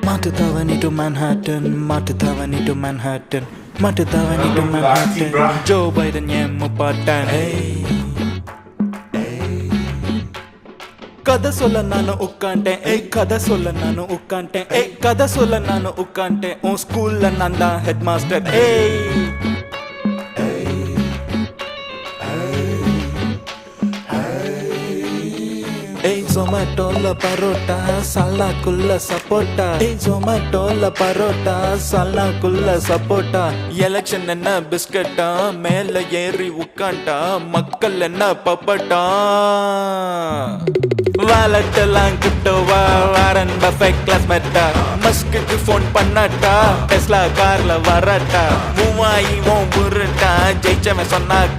Matutavani to Manhattan, Matutavani to Manhattan, Matutavani to Manhattan. Joe Biden Yemupatan. Kada sola nanu ukkante, kada sola nanu ukkante, kada sola nanu ukkante. On school la nanda headmaster. Zomato la parota, sala kulla sapota. Zomato la parota, sala kulla sapota. Election enna biscuita, mela yeri ukkanta, makkal enna papata. Wallet eல்லாம் கிட்டவா Warren Buffett கிளாஸ்மேட்டா மஸ்குக்கு phone பண்ணாட்டா Tesla கார்ல வரட்டா மூவாயி உன் புருட்டா ஜெயிச்சவன் சொன்னாக்கா